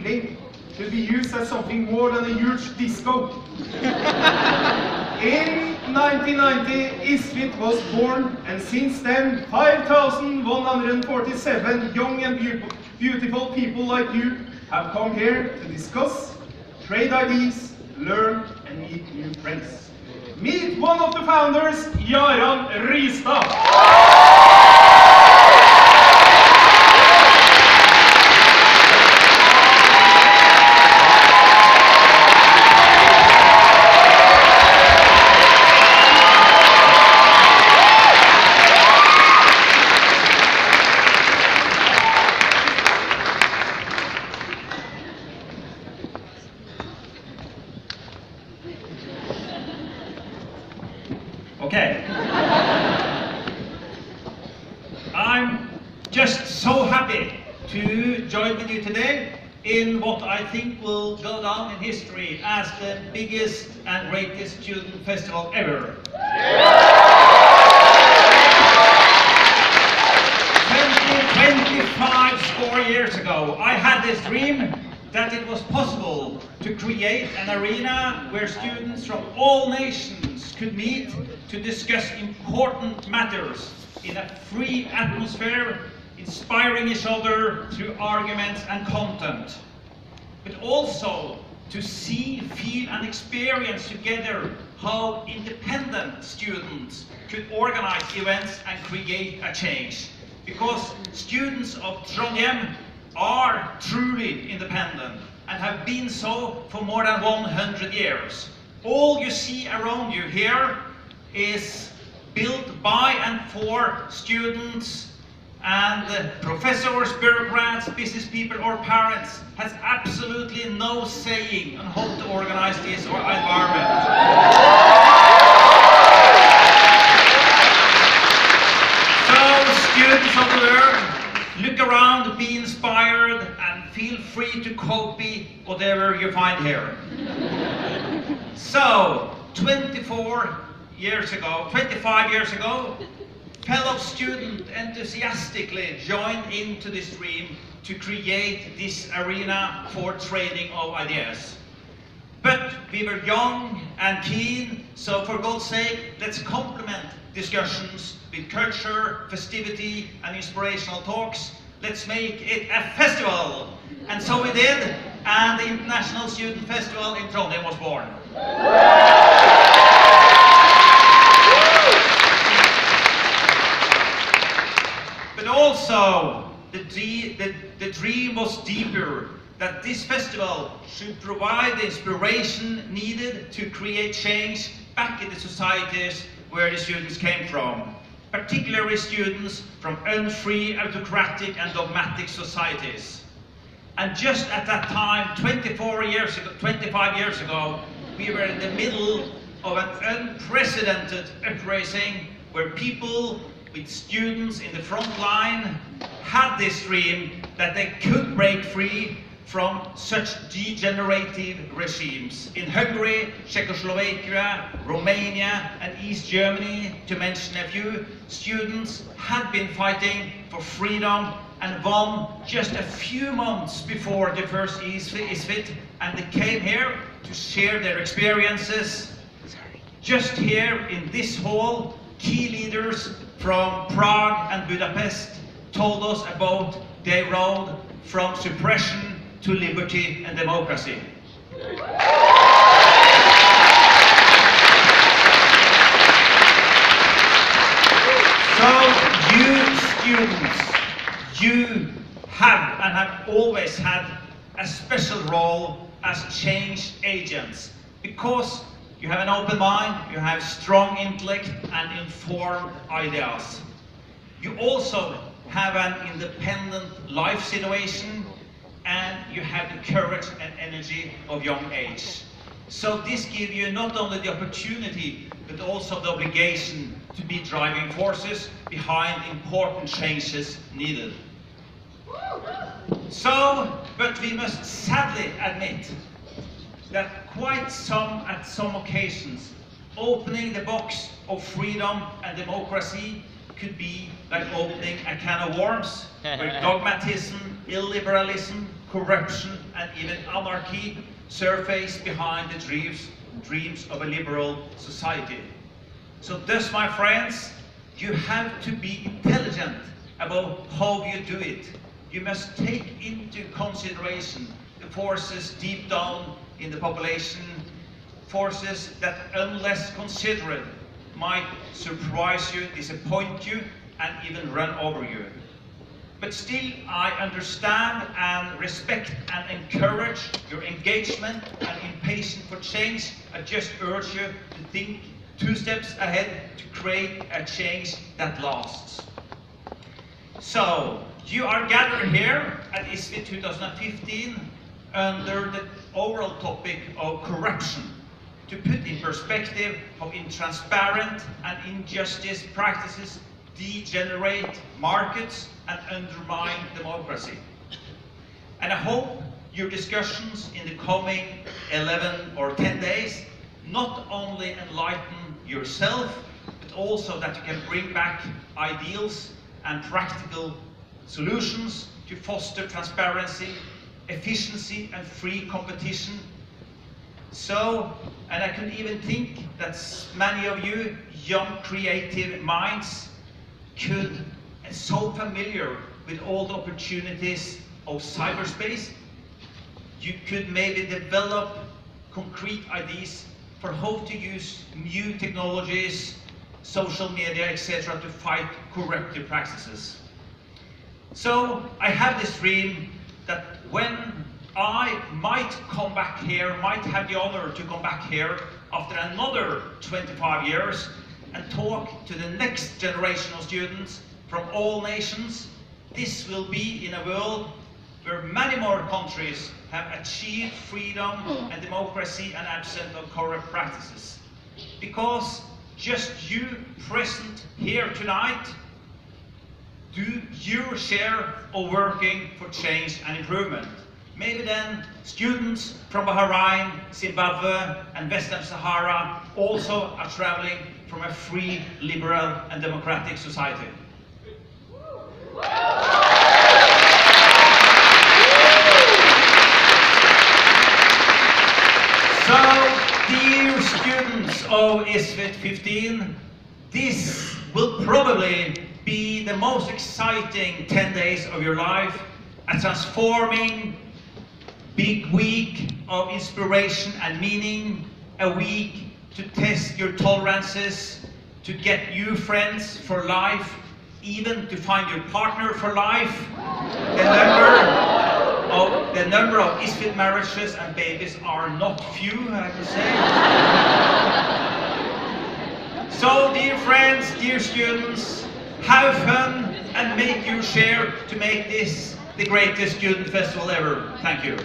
building should be used as something more than a huge disco. In 1990, ISFiT was born, and since then, 5,147 young and beautiful people like you have come here to discuss, trade ideas, learn, and meet new friends. Meet one of the founders, Jaran Ristad. Okay. I'm just so happy to join with you today in what I think will go down in history as the biggest and greatest student festival ever. 25 score years ago, I had this dream that it was possible to create an arena where students from all nations could meet to discuss important matters in a free atmosphere, inspiring each other through arguments and content, but also to see, feel and experience together how independent students could organize events and create a change. Because students of Trondheim are truly independent and have been so for more than 100 years. All you see around you here is built by and for students, and professors, bureaucrats, business people or parents has absolutely no saying on how to organize this environment. Students of the world, look around, be inspired, and feel free to copy whatever you find here. So, 25 years ago, fellow students enthusiastically joined into this dream to create this arena for trading of ideas. But we were young and keen, so for God's sake, let's complement discussions with culture, festivity and inspirational talks. Let's make it a festival. And so we did, and the International Student Festival in Trondheim was born. But also, the dream was deeper, that this festival should provide the inspiration needed to create change back in the societies where the students came from, particularly students from unfree, autocratic and dogmatic societies. And just at that time, 25 years ago, we were in the middle of an unprecedented uprising where people with students in the front line had this dream that they could break free from such degenerative regimes. In Hungary, Czechoslovakia, Romania and East Germany, to mention a few, students had been fighting for freedom and won just a few months before the first ISFiT, and they came here to share their experiences. Just here in this hall, key leaders from Prague and Budapest told us about their road from suppression to liberty and democracy. So you students, you have and have always had a special role as change agents, because you have an open mind, you have strong intellect and informed ideas. You also have an independent life situation, and you have the courage and energy of young age. So this gives you not only the opportunity, but also the obligation to be driving forces behind important changes needed. So, but we must sadly admit that at some occasions, opening the box of freedom and democracy could be like opening a can of worms, where dogmatism, illiberalism, corruption, and even anarchy surface behind the dreams of a liberal society. So thus, my friends, you have to be intelligent about how you do it. You must take into consideration the forces deep down in the population, forces that, unless considered, might surprise you, disappoint you, and even run over you. But still, I understand and respect and encourage your engagement and impatience for change. I just urge you to think 2 steps ahead to create a change that lasts. So, you are gathered here at ISFiT 2015 under the overall topic of corruption, to put in perspective how intransparent and injustice practices degenerate markets and undermine democracy. And I hope your discussions in the coming 11 or 10 days not only enlighten yourself, but also that you can bring back ideals and practical solutions to foster transparency, efficiency, and free competition. So, and I can even think that many of you young creative minds could, and so familiar with all the opportunities of cyberspace, you could maybe develop concrete ideas for how to use new technologies, social media, etc. to fight corruptive practices. So I have this dream that when I might come back here, might have the honor to come back here after another 25 years and talk to the next generation of students from all nations, this will be in a world where many more countries have achieved freedom and democracy and absent of corrupt practices. Because just you present here tonight do your share of working for change and improvement. Maybe then students from Bahrain, Zimbabwe and Western Sahara also are traveling from a free, liberal and democratic society. So, dear students of ISFiT 15, this will probably be the most exciting 10 days of your life, a transforming big week of inspiration and meaning, a week to test your tolerances, to get new friends for life, even to find your partner for life. The number of ISFiT marriages and babies are not few, I have to say. So, dear friends, dear students, have fun and make your share to make this the greatest student festival ever. Thank you.